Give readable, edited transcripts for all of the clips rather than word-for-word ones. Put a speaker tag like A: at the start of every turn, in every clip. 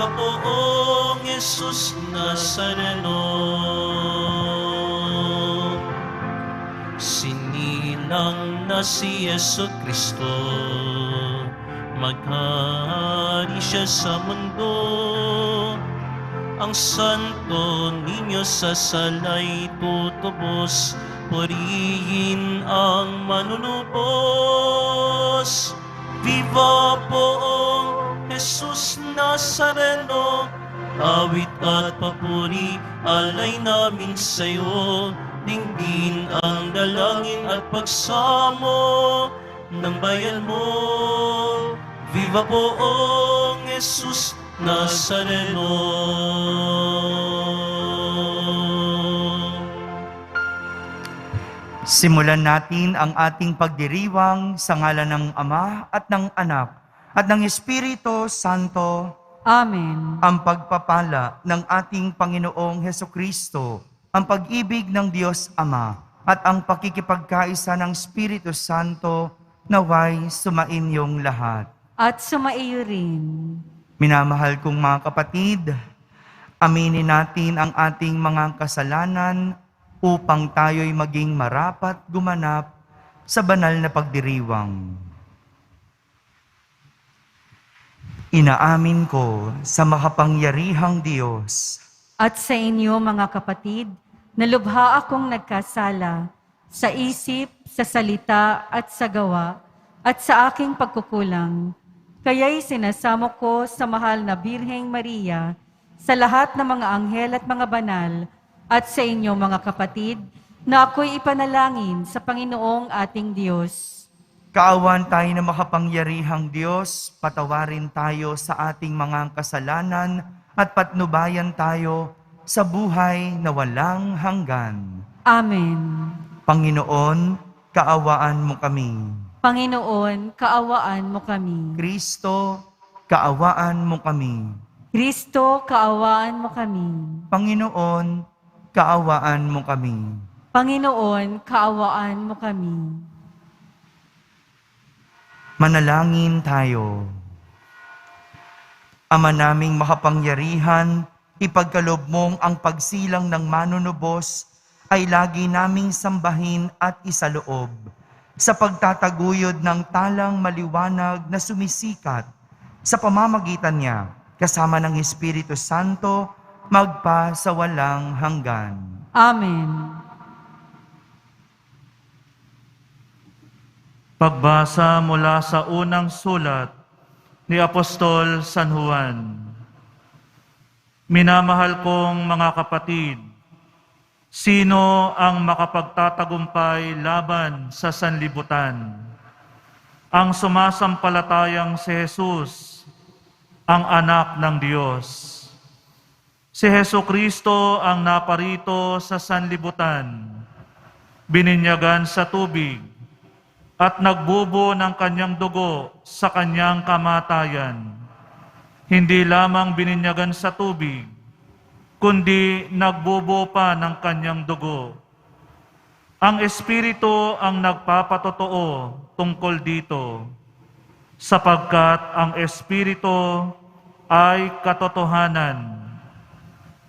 A: Viva poong Jesus Nazareno. Sinilang na si Yesu Kristo, maghari siya sa mundo. Ang santo ninyo sa salay tutubos, purihin ang manunubos. Viva poong Jesus Nazareno, awit at papuri alay namin sa'yo. Dinggin ang dalangin at pagsamo ng bayan mo. Viva poong Jesus Nazareno.
B: Simulan natin ang ating pagdiriwang sa ngalan ng Ama at ng Anak at ng Espiritu Santo.
C: Amen.
B: Ang pagpapala ng ating Panginoong Hesukristo, ang pag-ibig ng Diyos Ama at ang pakikipagkaisa ng Espiritu Santo naway sumainyong lahat.
C: At sumaiyo rin.
B: Minamahal kong mga kapatid, aminin natin ang ating mga kasalanan upang tayo'y maging marapat gumanap sa banal na pagdiriwang. Inaamin ko sa makapangyarihang Diyos
C: At sa inyo mga kapatid, na lubha akong nagkasala sa isip, sa salita at sa gawa, at sa aking pagkukulang. Kaya'y sinasamo ko sa mahal na Birheng Maria, sa lahat ng mga anghel at mga banal, at sa inyo mga kapatid, na ako'y ipanalangin sa Panginoong ating Diyos.
B: Kaawan tayo na makapangyarihang Diyos, patawarin tayo sa ating mga kasalanan at patnubayan tayo sa buhay na walang hanggan.
C: Amen.
B: Panginoon, kaawaan mo kami.
C: Panginoon, kaawaan mo kami.
B: Kristo, kaawaan mo kami.
C: Kristo, kaawaan mo kami.
B: Panginoon, kaawaan mo kami.
C: Panginoon, kaawaan mo kami.
B: Manalangin tayo. Ama naming makapangyarihan, ipagkaloob mong ang pagsilang ng manunubos ay lagi naming sambahin at isaloob sa pagtataguyod ng talang maliwanag na sumisikat sa pamamagitan niya kasama ng Espiritu Santo magpa sa walang hanggan.
C: Amen.
D: Pagbasa mula sa unang sulat ni Apostol San Juan. Minamahal kong mga kapatid, sino ang makapagtatagumpay laban sa sanlibutan? Ang sumasampalatayang si Jesus, ang anak ng Diyos. Si Hesukristo ang naparito sa sanlibutan, bininyagan sa tubig, at nagbubo ng kanyang dugo sa kanyang kamatayan. Hindi lamang bininyagan sa tubig, kundi nagbubo pa ng kanyang dugo. Ang Espiritu ang nagpapatotoo tungkol dito, sapagkat ang Espiritu ay katotohanan.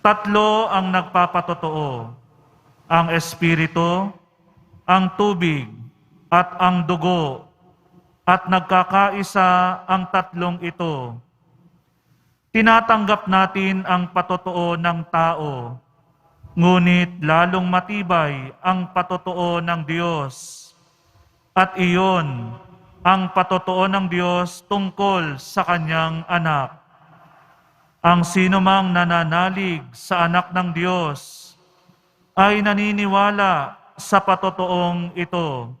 D: Tatlo ang nagpapatotoo, ang Espiritu, ang tubig, at ang dugo, at nagkakaisa ang tatlong ito. Tinatanggap natin ang patotoo ng tao, ngunit lalong matibay ang patotoo ng Diyos. At iyon ang patotoo ng Diyos tungkol sa Kanyang anak. Ang sinumang nananalig sa anak ng Diyos ay naniniwala sa patotoong ito.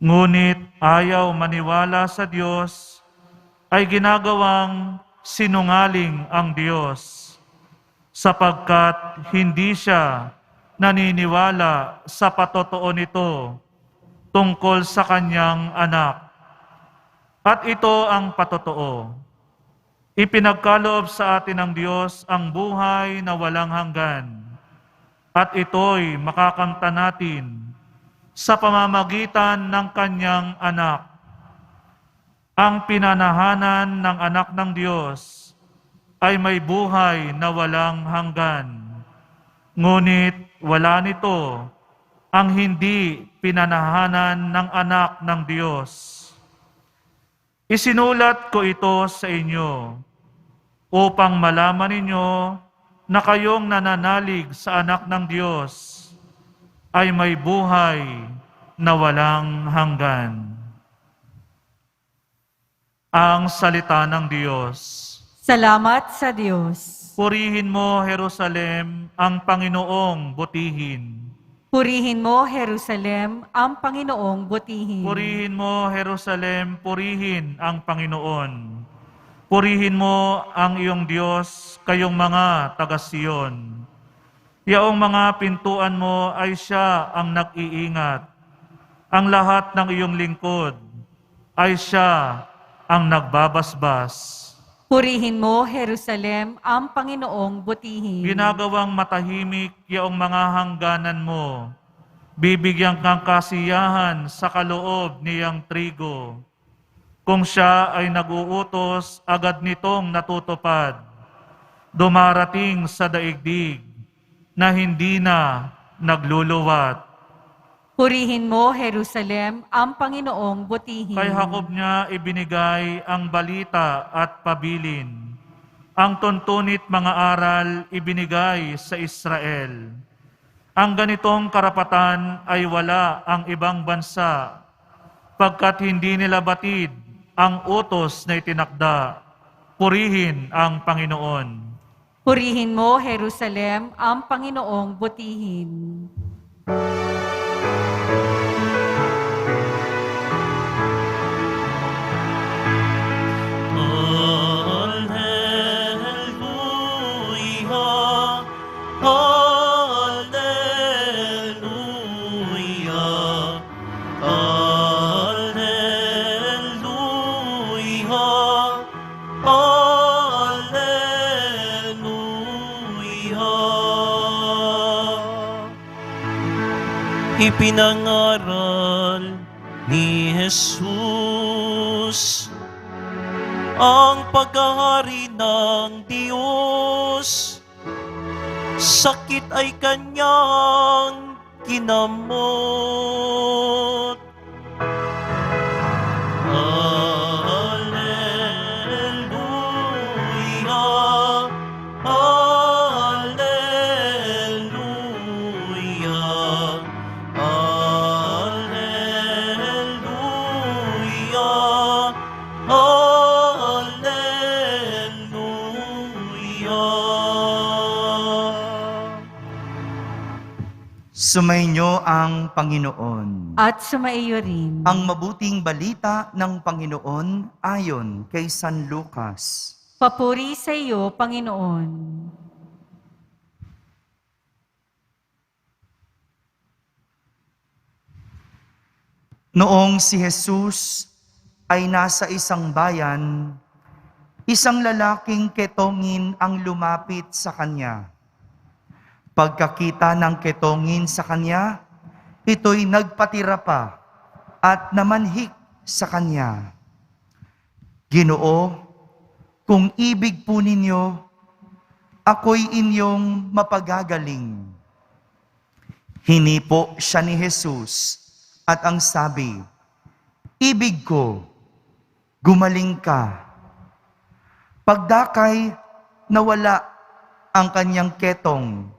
D: Ngunit ayaw maniwala sa Diyos ay ginagawang sinungaling ang Diyos, sapagkat hindi siya naniniwala sa patotoo nito tungkol sa kanyang anak. At ito ang patotoo. Ipinagkaloob sa atin ng Diyos ang buhay na walang hanggan, at ito'y makakamta natin sa pamamagitan ng kanyang anak. Ang pinanahanan ng anak ng Diyos ay may buhay na walang hanggan. Ngunit wala nito ang hindi pinanahanan ng anak ng Diyos. Isinulat ko ito sa inyo upang malaman ninyo na kayong nananalig sa anak ng Diyos ay may buhay na walang hanggan. Ang salita ng Diyos.
C: Salamat sa Diyos.
D: Purihin mo, Jerusalem, ang Panginoong butihin.
C: Purihin mo, Jerusalem, ang Panginoong butihin.
D: Purihin mo, Jerusalem, purihin ang Panginoon. Purihin mo ang iyong Diyos, kayong mga taga-Siyon. Yaong mga pintuan mo ay siya ang nag-iingat. Ang lahat ng iyong lingkod ay siya ang nagbabasbas.
C: Purihin mo, Jerusalem, ang Panginoong butihin.
D: Ginagawang matahimik yaong mga hangganan mo. Bibigyan kang kasiyahan sa kaloob niyang trigo. Kung siya ay nag-uutos, agad nitong natutupad. Dumarating sa daigdig na hindi na nagluluwat.
C: Purihin mo, Jerusalem, ang Panginoong butihin.
D: Kay Jacob niya ibinigay ang balita at pabilin. Ang tuntunit mga aral ibinigay sa Israel. Ang ganitong karapatan ay wala ang ibang bansa, pagkat hindi nila batid ang utos na itinakda. Purihin ang Panginoon.
C: Purihin mo, Jerusalem, ang Panginoong butihin.
A: Alleluia, Alleluia, Alleluia, Alleluia. Ipinangaral ni Jesus ang paghahari ng Diyos. Sakit ay kanyang kinamot. Alleluia, Alleluia, Alleluia, Alleluia.
B: Sumainyo ang Panginoon.
C: At sumaiyo rin.
B: Ang mabuting balita ng Panginoon ayon kay San Lucas.
C: Papuri sa iyo, Panginoon.
B: Noong si Jesus ay nasa isang bayan, isang lalaking ketongin ang lumapit sa kanya. Pagkakita ng ketongin sa kanya, ito'y nagpatira pa at namanhik sa kanya. Ginoo, kung ibig po ninyo, ako'y inyong mapagagaling. Hinipo siya ni Jesus at ang sabi, ibig ko, gumaling ka. Pagdakay, nawala ang kanyang ketong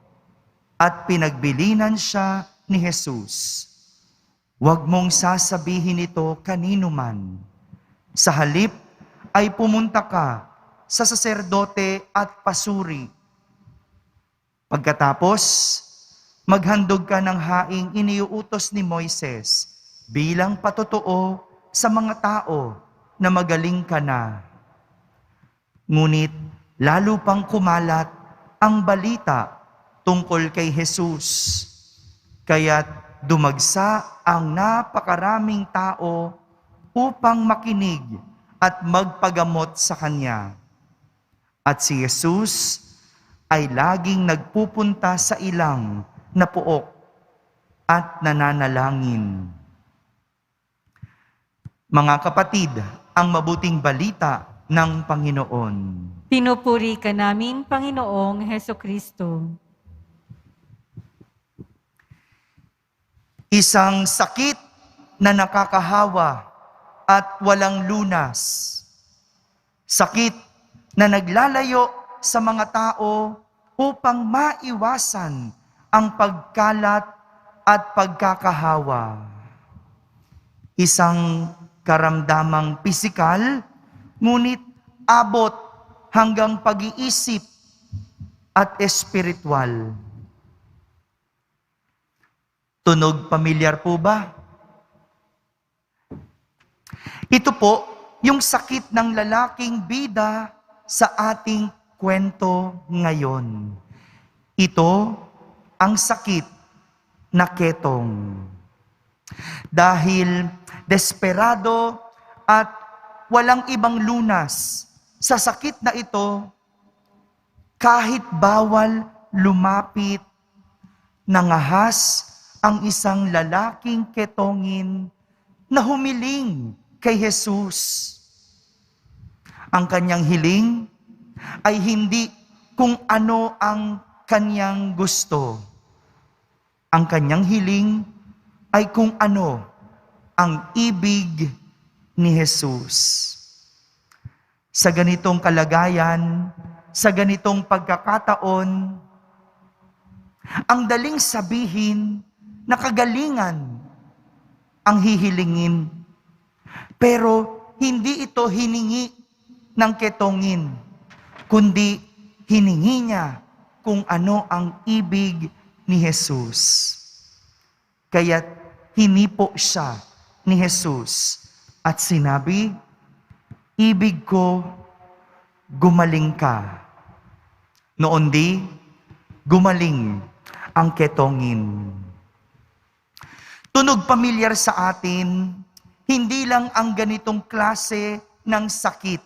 B: at pinagbilinan siya ni Jesus. Huwag mong sasabihin ito kanino man. Sa halip ay pumunta ka sa saserdote at pasuri. Pagkatapos, maghandog ka ng haing iniuutos ni Moises bilang patotoo sa mga tao na magaling ka na. Ngunit lalo pang kumalat ang balita tungkol kay Jesus. Kaya't dumagsa ang napakaraming tao upang makinig at magpagamot sa kanya. At si Jesus ay laging nagpupunta sa ilang na puok at nananalangin. Mga kapatid, ang mabuting balita ng Panginoon.
C: Pinupuri ka namin, Panginoong Heso Kristo.
B: Isang sakit na nakakahawa at walang lunas. Sakit na naglalayo sa mga tao upang maiwasan ang pagkalat at pagkakahawa. Isang karamdamang pisikal, ngunit abot hanggang pag-iisip at espiritual. Tunog pamilyar po ba? Ito po yung sakit ng lalaking bida sa ating kwento ngayon. Ito ang sakit na ketong. Dahil desperado at walang ibang lunas sa sakit na ito, kahit bawal lumapit, nangahas ang isang lalaking ketongin na humiling kay Jesus. Ang kanyang hiling ay hindi kung ano ang kanyang gusto. Ang kanyang hiling ay kung ano ang ibig ni Jesus. Sa ganitong kalagayan, sa ganitong pagkakataon, ang daling sabihin na kagalingan ang hihilingin. Pero hindi ito hiningi ng ketongin, kundi hiningi niya kung ano ang ibig ni Jesus. Kaya hinipo siya ni Jesus at sinabi, ibig ko, gumaling ka. Noon di, gumaling ang ketongin. Tunog pamilyar sa atin, hindi lang ang ganitong klase ng sakit.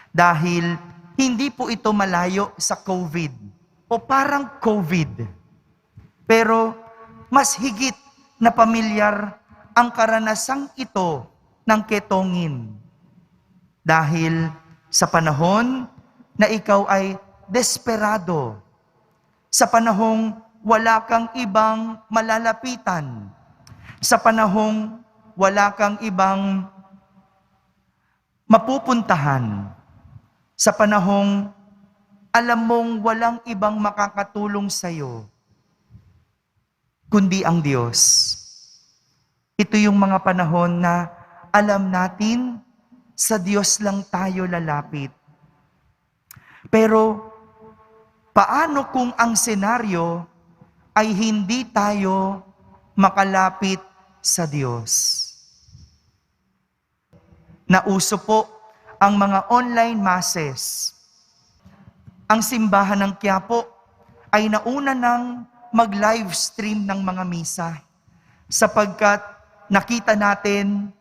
B: Dahil hindi po ito malayo sa COVID o parang COVID. Pero mas higit na pamilyar ang karanasang ito ng ketongin. Dahil sa panahon na ikaw ay desperado, sa panahong wala kang ibang malalapitan, sa panahong wala kang ibang mapupuntahan, sa panahong alam mong walang ibang makakatulong sa iyo, kundi ang Diyos. Ito yung mga panahon na alam natin sa Diyos lang tayo lalapit. Pero paano kung ang senaryo ay hindi tayo makalapit sa Diyos? Nauso po ang mga online masses. Ang simbahan ng Quiapo ay nauna ng mag-live stream ng mga misa sapagkat nakita natin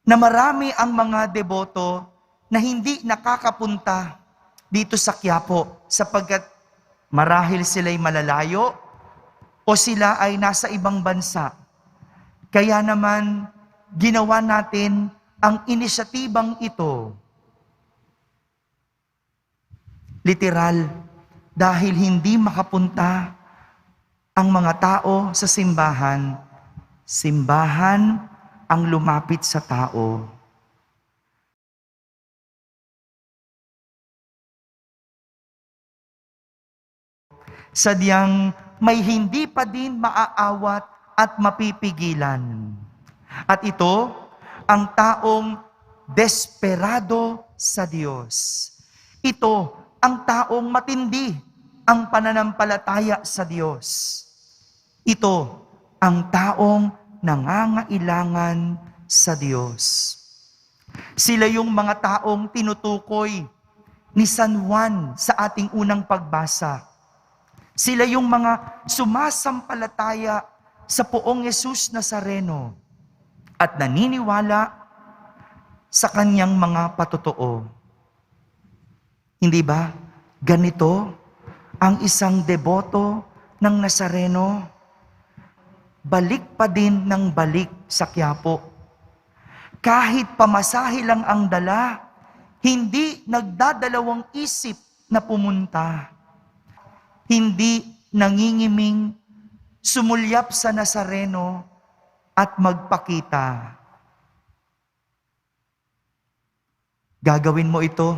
B: na marami ang mga deboto na hindi nakakapunta dito sa Quiapo sapagkat marahil sila'y malalayo o sila ay nasa ibang bansa. Kaya naman, ginawa natin ang inisyatibang ito. Literal, dahil hindi makapunta ang mga tao sa simbahan, simbahan ang lumapit sa tao. Sadyang may hindi pa din maaawat at mapipigilan. At ito, ang taong desperado sa Diyos. Ito, ang taong matindi ang pananampalataya sa Diyos. Ito, ang taong nangangailangan sa Diyos. Sila yung mga taong tinutukoy ni San Juan sa ating unang pagbasa. Sila yung mga sumasampalataya sa poong Jesus Nazareno at naniniwala sa kanyang mga patotoo. Hindi ba? Ganito ang isang deboto ng Nazareno. Balik pa din ng balik sa Quiapo. Kahit pamasahe lang ang dala, hindi nagdadalawang isip na pumunta. Hindi nangingiming sumulyap sa Nazareno at magpakita. Gagawin mo ito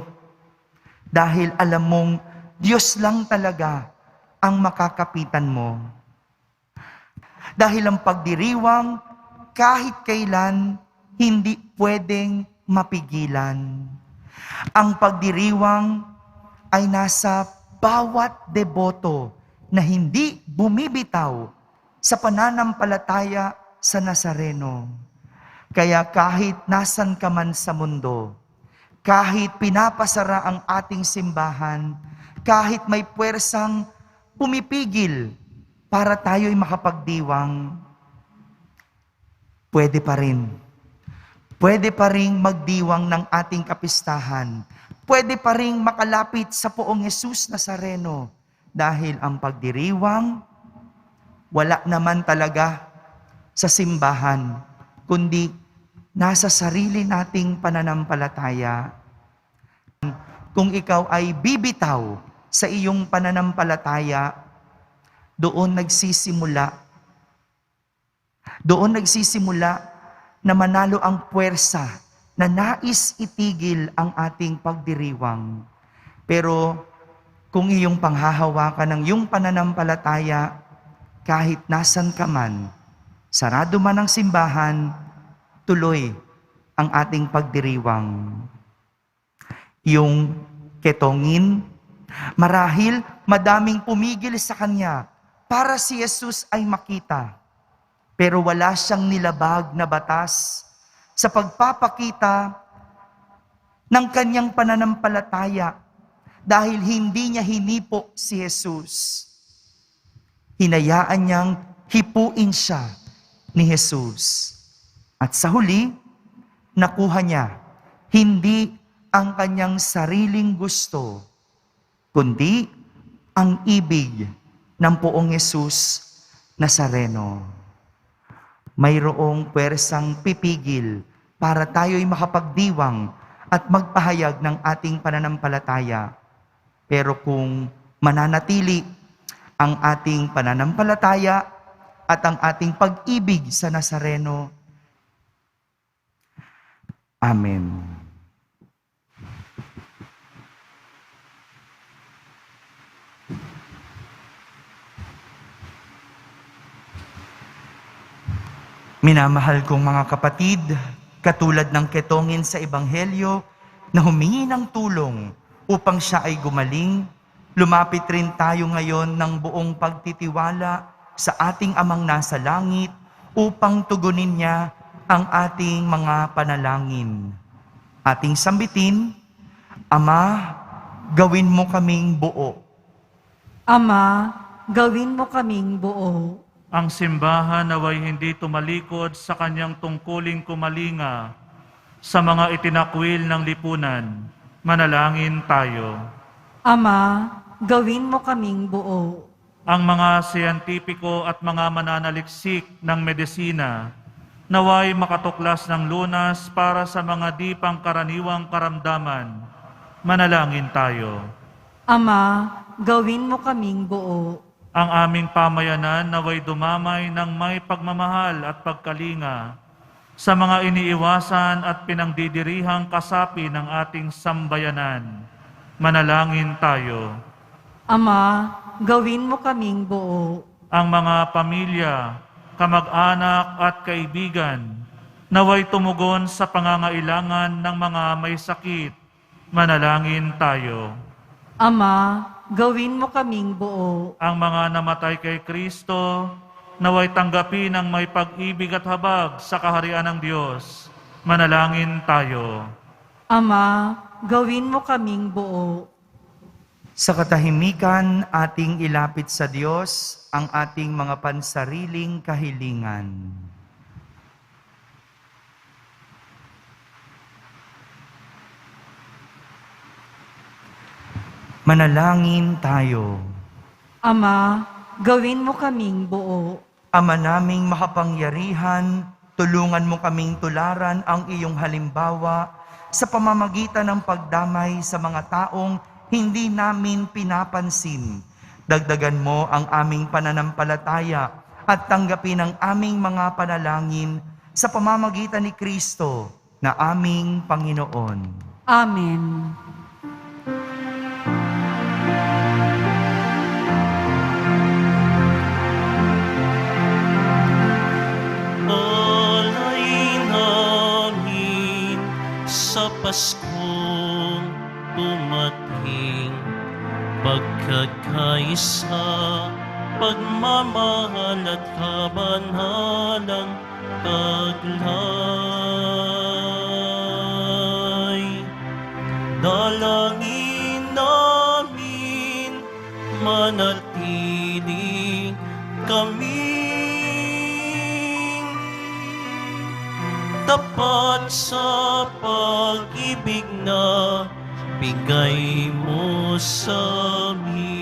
B: dahil alam mong Diyos lang talaga ang makakapitan mo. Dahil ang pagdiriwang kahit kailan hindi pwedeng mapigilan. Ang pagdiriwang ay nasa bawat deboto na hindi bumibitaw sa pananampalataya sa Nazareno. Kaya kahit nasan ka man sa mundo, kahit pinapasara ang ating simbahan, kahit may puwersang pumipigil para tayo'y makapagdiwang, pwede pa rin. Pwede pa rin magdiwang ng ating kapistahan. Pwede pa rin makalapit sa Poong Jesus Nazareno. Dahil ang pagdiriwang, wala naman talaga sa simbahan, kundi nasa sarili nating pananampalataya. Kung ikaw ay bibitaw sa iyong pananampalataya, doon nagsisimula na manalo ang puwersa na nais itigil ang ating pagdiriwang. Pero kung iyong panghahawakan ng iyong pananampalataya, kahit nasan ka man, sarado man ang simbahan, tuloy ang ating pagdiriwang. Yung ketongin, marahil madaming pumigil sa kanya para si Jesus ay makita. Pero wala siyang nilabag na batas sa pagpapakita ng kanyang pananampalataya dahil hindi niya hinipo si Jesus. Hinayaan niyang hipuin siya ni Jesus. At sa huli, nakuha niya hindi ang kanyang sariling gusto, kundi ang ibig ng Poong Jesus Nazareno. Mayroong puwersang pipigil para tayo'y makapagdiwang at magpahayag ng ating pananampalataya. Pero kung mananatili ang ating pananampalataya at ang ating pag-ibig sa Nazareno, Amen. Minamahal kong mga kapatid, katulad ng ketongin sa Ebanghelyo na humingi ng tulong upang siya ay gumaling, lumapit rin tayo ngayon ng buong pagtitiwala sa ating Amang nasa langit upang tugunin niya ang ating mga panalangin. Ating sambitin, Ama, gawin mo kaming buo.
C: Ama, gawin mo kaming buo.
D: Ang simbahan naway hindi tumalikod sa kanyang tungkuling kumalinga sa mga itinakwil ng lipunan. Manalangin tayo.
C: Ama, gawin mo kaming buo.
D: Ang mga siyentipiko at mga mananaliksik ng medisina naway makatuklas ng lunas para sa mga di pangkaraniwang karamdaman. Manalangin tayo.
C: Ama, gawin mo kaming buo.
D: Ang aming pamayanan naway dumamay ng may pagmamahal at pagkalinga sa mga iniiwasan at pinangdidirihang kasapi ng ating sambayanan. Manalangin tayo.
C: Ama, gawin mo kaming buo.
D: Ang mga pamilya, kamag-anak at kaibigan naway tumugon sa pangangailangan ng mga may sakit. Manalangin tayo.
C: Ama, gawin mo kaming buo.
D: Ang mga namatay kay Kristo naway tanggapin ng may pag-ibig at habag sa kaharian ng Diyos. Manalangin tayo.
C: Ama, gawin mo kaming buo.
B: Sa katahimikan, ating ilapit sa Diyos ang ating mga pansariling kahilingan. Manalangin tayo.
C: Ama, gawin mo kaming buo.
B: Ama naming makapangyarihan, Tulungan mo kaming tularan ang iyong halimbawa sa pamamagitan ng pagdamay sa mga taong hindi namin pinapansin. Dagdagan mo ang aming pananampalataya at tanggapin ang aming mga panalangin sa pamamagitan ni Kristo na aming Panginoon.
C: Amen.
A: Alay namin sa Paskong dumating, pagkakaisa, pagmamahal at kabanalang taglay. Dalangin namin manatili kaming tapat sa pag-ibig na bigay mo sa amin.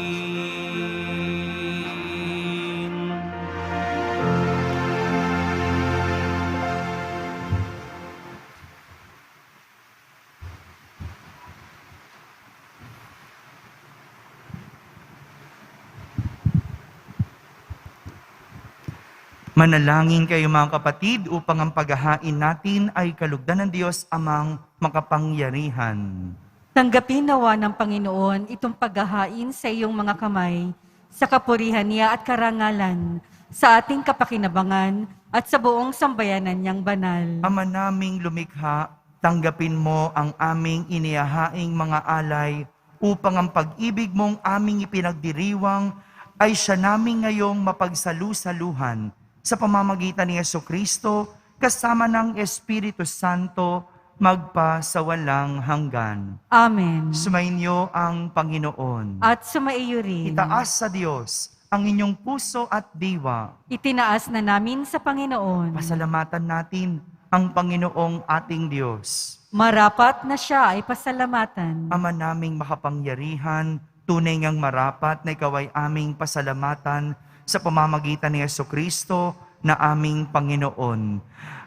B: Manalangin kayo mga kapatid upang ang paghahain natin ay kalugdan ng Diyos amang makapangyarihan.
C: Tanggapin nawa ng Panginoon itong paghahain sa iyong mga kamay, sa kapurihan niya at karangalan, sa ating kapakinabangan at sa buong sambayanan niyang banal.
B: Ama naming lumikha, tanggapin mo ang aming inihahaing mga alay upang ang pag-ibig mong aming ipinagdiriwang ay siya namin ngayong mapagsalu-saluhan sa pamamagitan ni Jesucristo kasama ng Espiritu Santo magpa sa walang hanggan.
C: Amen.
B: Sumainyo ang Panginoon.
C: At sumaiyo rin.
B: Itaas sa Diyos ang inyong puso at diwa.
C: Itinaas na namin sa Panginoon.
B: Pasalamatan natin ang Panginoong ating Diyos.
C: Marapat na siya ay pasalamatan.
B: Ama naming makapangyarihan, tunay ngang marapat na ikaw ay aming pasalamatan sa pamamagitan ni Jesucristo na aming Panginoon.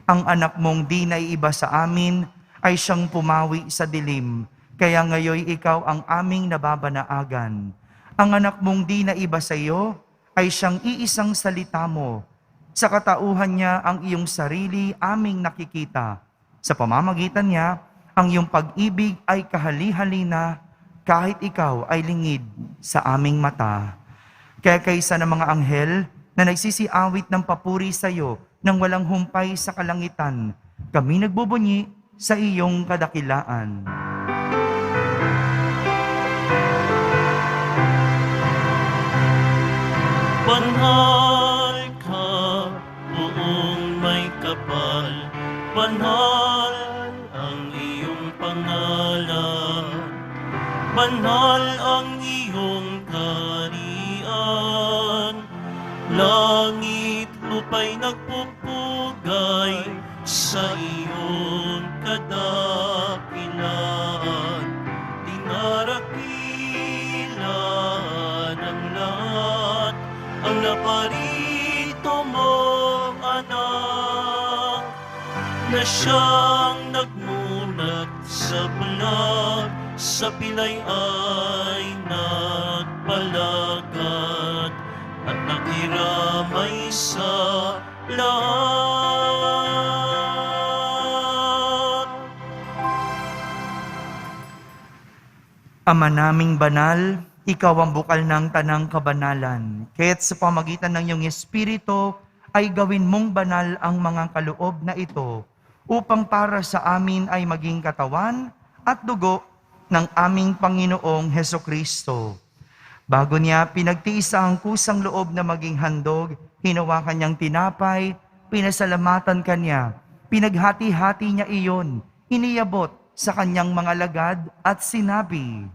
B: Ang anak mong di naiiba sa amin ay siyang pumawi sa dilim, kaya ngayon ikaw ang aming nababanaagan. Ang anak mong di naiba sa iyo ay siyang iisang salita mo. Sa katauhan niya ang iyong sarili aming nakikita. Sa pamamagitan niya, ang iyong pag-ibig ay kahali-halina kahit ikaw ay lingid sa aming mata. Kaya kaysa ng mga anghel na nagsisiawit ng papuri sa iyo nang walang humpay sa kalangitan, kami nagbubunyi sa iyong kadakilaan.
A: Banal ka, buong may kapal, banal ang iyong pangalan, banal ang iyong kaharian, langit lupa'y nagpupugay sa iyong kadakilaan, dinarakilan ang lahat, ang naparito mong anak, na siyang nagmulat sa bulag, sa pilay ay nagpalagad, at nakiramay sa lahat.
B: Ama naming banal, ikaw ang bukal ng tanang kabanalan. Kaya't sa pamagitan ng iyong Espiritu ay gawin mong banal ang mga kaloob na ito upang para sa amin ay maging katawan at dugo ng aming Panginoong Hesukristo. Bago niya pinagtiisa ang kusang loob na maging handog, hinawakan niyang tinapay, pinasalamatan kanya, pinaghati-hati niya iyon, iniyabot sa kanyang mga lagad at sinabi,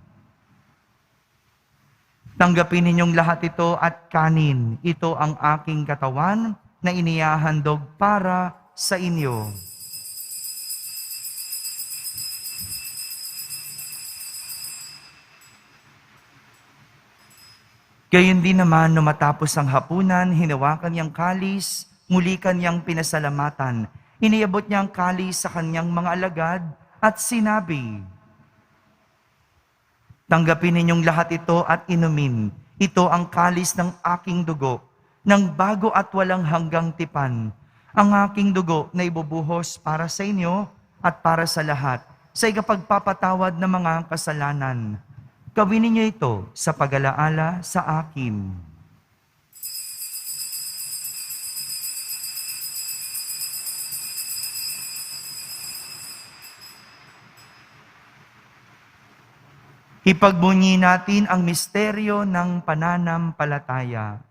B: "Tanggapin ninyong lahat ito at kanin. Ito ang aking katawan na inihahandog para sa inyo." Gayon din naman, nung matapos ang hapunan, hinawakan niyang kalis, muli kanyang pinasalamatan. Iniabot niya ang kalis sa kanyang mga alagad at sinabi, "Tanggapin ninyong lahat ito at inumin. Ito ang kalis ng aking dugo, ng bago at walang hanggang tipan. Ang aking dugo na ibubuhos para sa inyo at para sa lahat, sa ikapagpapatawad ng mga kasalanan. Gawin ninyo ito sa pag-alaala sa akin." Ipagbunyi natin ang misteryo ng pananampalataya.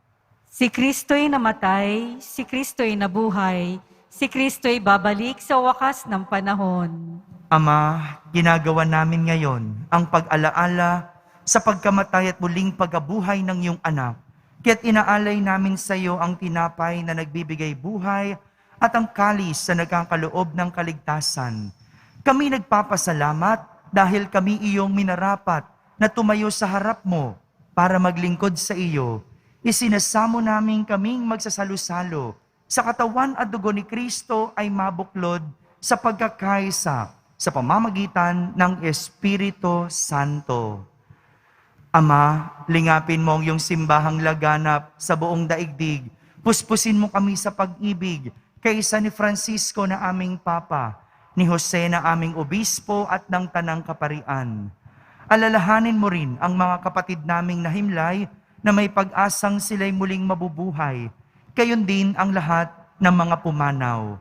C: Si Kristo'y namatay, si Kristo'y nabuhay, si Kristo'y babalik sa wakas ng panahon.
B: Ama, ginagawa namin ngayon ang pag-alaala sa pagkamatay at muling pagkabuhay ng iyong anak. Kaya't inaalay namin sa iyo ang tinapay na nagbibigay buhay at ang kalis na nagkakaloob ng kaligtasan. Kami nagpapasalamat dahil kami iyong minarapat na tumayo sa harap mo para maglingkod sa iyo. Isinasamo namin kaming magsasalo-salo sa katawan at dugo ni Kristo ay mabuklod sa pagkakaisa sa pamamagitan ng Espiritu Santo. Ama, lingapin mo ang iyong simbahang laganap sa buong daigdig. Puspusin mo kami sa pag-ibig kaysa ni Francisco na aming Papa, ni Jose na aming obispo at ng Tanang Kaparian. Alalahanin mo rin ang mga kapatid naming nahimlay na may pag-asang sila'y muling mabubuhay. Gayon din ang lahat ng mga pumanaw.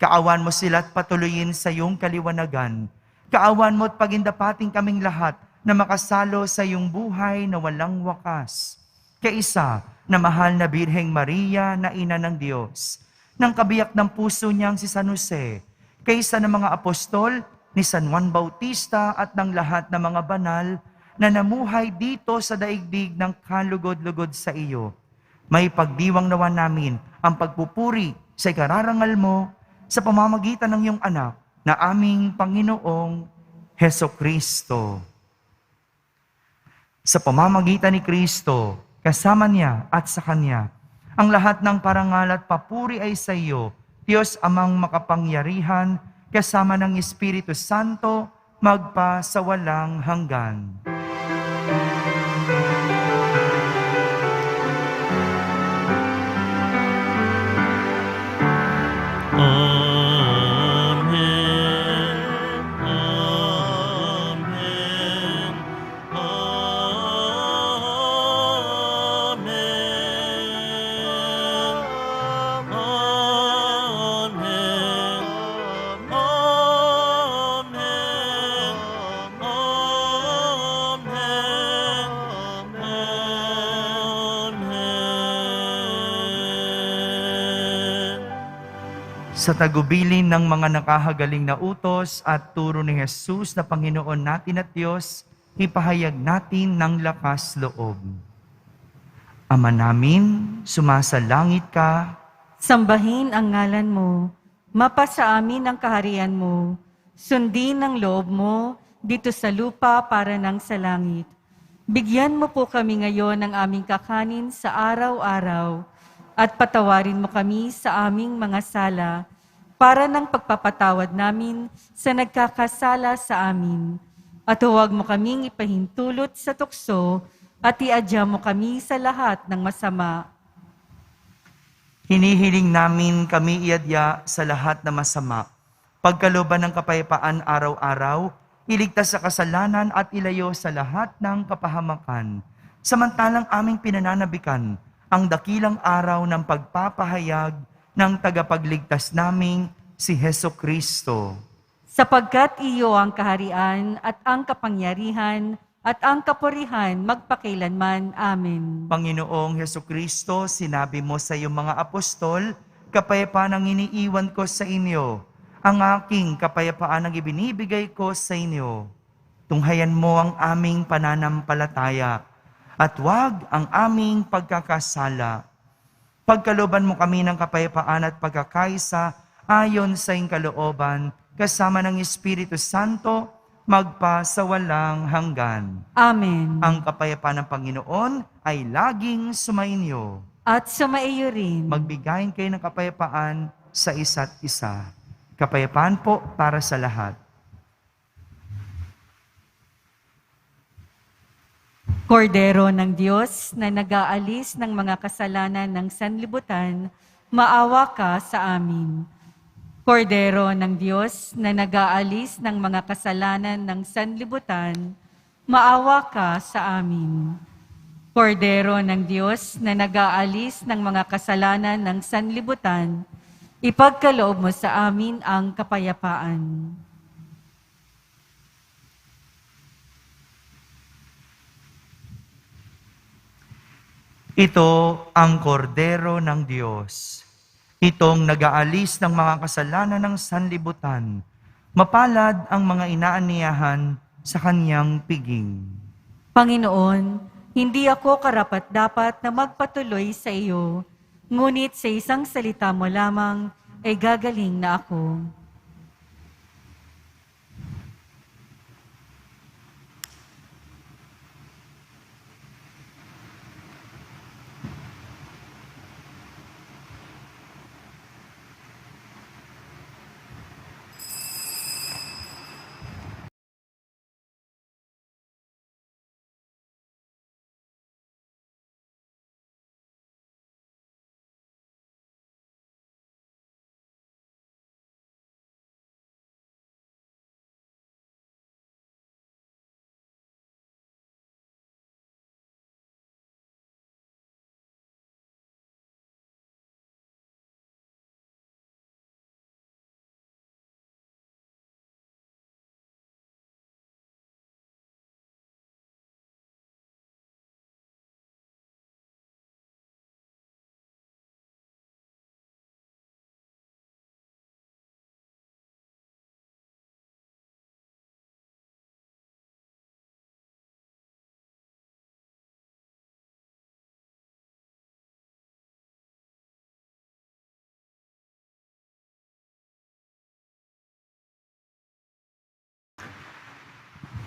B: Kaawan mo sila at patuloyin sa iyong kaliwanagan. Kaawan mo at pagindapating kaming lahat na makasalo sa iyong buhay na walang wakas. Kaisa na mahal na Birheng Maria na Ina ng Diyos, ng kabiyak ng puso niyang si San Jose, kaysa ng mga apostol ni San Juan Bautista at ng lahat ng mga banal na namuhay dito sa daigdig ng kalugod-lugod sa iyo. May pagdiwang nawa namin ang pagpupuri sa ikararangal mo sa pamamagitan ng iyong anak na aming Panginoong Hesukristo. Sa pamamagitan ni Kristo, kasama niya at sa Kanya, ang lahat ng parangal at papuri ay sa iyo, Diyos amang makapangyarihan, kasama ng Espiritu Santo, magpa sa walang hanggan. Sa tagubilin ng mga nakahagaling na utos at turo ni Jesus na Panginoon natin at Diyos, ipahayag natin ng lakas loob. Ama namin, sumasalangit ka,
C: Sambahin ang ngalan mo, mapasa amin ang kaharian mo, sundin ang loob mo dito sa lupa para nang sa langit. Bigyan mo po kami ngayon ng aming kakanin sa araw-araw at patawarin mo kami sa aming mga sala para ng pagpapatawad namin sa nagkakasala sa amin. At huwag mo kaming ipahintulot sa tukso at iadya mo kami sa lahat ng masama.
B: hinihiling namin kami iadya sa lahat na masama. Pagkalooban ng kapayapaan araw-araw, iligtas sa kasalanan at ilayo sa lahat ng kapahamakan. Samantalang aming pinananabikan ang dakilang araw ng pagpapahayag ng tagapagligtas naming si Hesukristo.
C: Sapagkat iyo ang kaharian at ang kapangyarihan at ang kapurihan magpakailanman. Amen.
B: Panginoong Hesukristo, sinabi mo sa iyong mga apostol, kapayapaan ang iniiwan ko sa inyo. Ang aking kapayapaan ang ibinibigay ko sa inyo. Tunghayan mo ang aming pananampalataya at huwag ang aming pagkakasala. Pagkalooban mo kami ng kapayapaan at pagkakaisa ayon sa iyong kalooban, kasama ng Espiritu Santo, magpa sa walang hanggan.
C: Amen.
B: Ang kapayapaan ng Panginoon ay laging sumainyo.
C: At sumaiyo rin.
B: Magbigayin kayo ng kapayapaan sa isa't isa. Kapayapaan po para sa lahat.
C: Kordero ng Diyos na nag-aalis ng mga kasalanan ng sanlibutan, maawa ka sa amin. Kordero ng Diyos na nag-aalis ng mga kasalanan ng sanlibutan, maawa ka sa amin. Kordero ng Diyos na nag-aalis ng mga kasalanan ng sanlibutan, ipagkaloob mo sa amin ang kapayapaan.
B: Ito ang kordero ng Diyos. Itong nag-aalis ng mga kasalanan ng sanlibutan. Mapalad ang mga inaaniyahan sa kanyang piging.
C: Panginoon, hindi ako karapat-dapat na magpatuloy sa iyo, ngunit sa isang salita mo lamang ay gagaling na ako.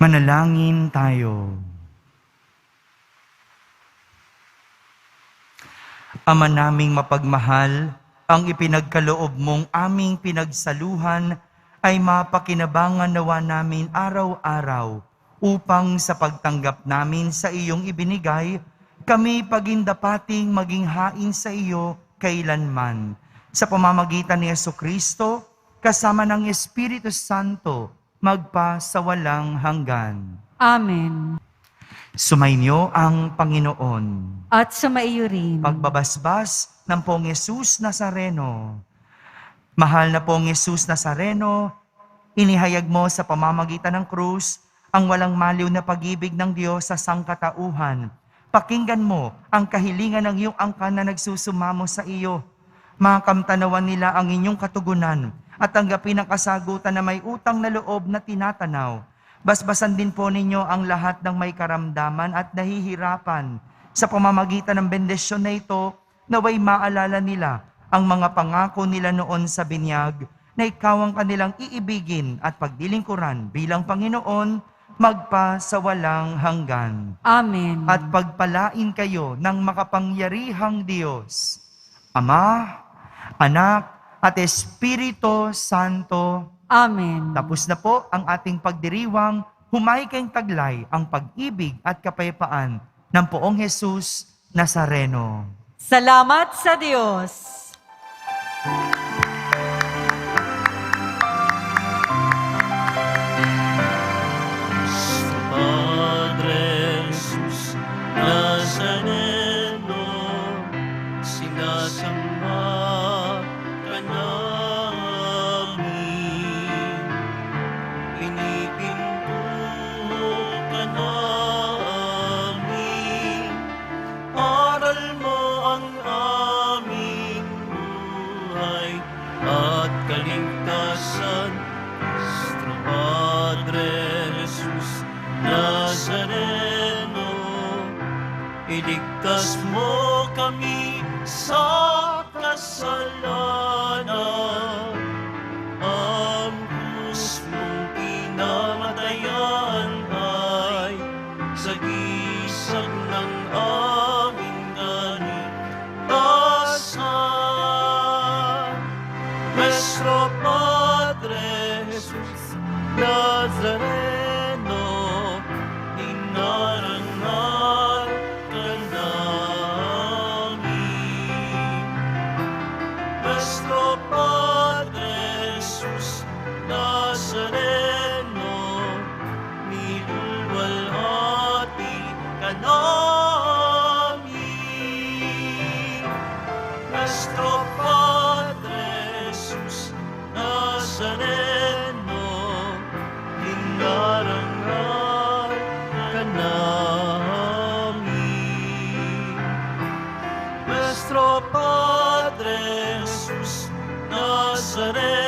B: Manalangin tayo. Ama naming mapagmahal, ang ipinagkaloob mong aming pinagsaluhan ay mapakinabangan nawa namin araw-araw upang sa pagtanggap namin sa iyong ibinigay, kami pagindapating maging hain sa iyo kailanman. Sa pamamagitan ni Jesucristo, kasama ng Espiritu Santo, magpa sa walang hanggan.
C: Amen.
B: Sumainyo ang Panginoon.
C: At sumaiyo rin.
B: Pagbabasbas ng Pong Jesus Nazareno. Mahal na Pong Jesus Nazareno, inihayag mo sa pamamagitan ng krus ang walang maliw na pag-ibig ng Diyos sa sangkatauhan. Pakinggan mo ang kahilingan ng iyong angkan na nagsusumamo sa iyo. Makamtanawan nila ang inyong katugunan at tanggapin ang kasagutan na may utang na loob na tinatanaw. Basbasan din po ninyo ang lahat ng may karamdaman at nahihirapan. Sa pamamagitan ng bendisyon na ito, naway maalala nila ang mga pangako nila noon sa binyag na ikaw ang kanilang iibigin at pagdilingkuran bilang Panginoon, magpa sa walang hanggan.
C: Amen.
B: At pagpalain kayo ng makapangyarihang Diyos, Ama, Anak, at Espiritu Santo.
C: Amen.
B: Tapos na po ang ating pagdiriwang, humay kayong taglay ang pag-ibig at kapayapaan ng Poong Jesus Nazareno.
C: Salamat sa Diyos.
A: Padre Jesus Nazareno, sinasamba ka namin, pinipinto ka namin, aral mo ang aming buhay at kaligtasan. Nuestro Padre Jesus Nazareno, iligtas mo kami sa kasalanan. Ang krus mong pinamatayan ay sagisag ng aming kaligtasan. Nuestro Padre Nazaret.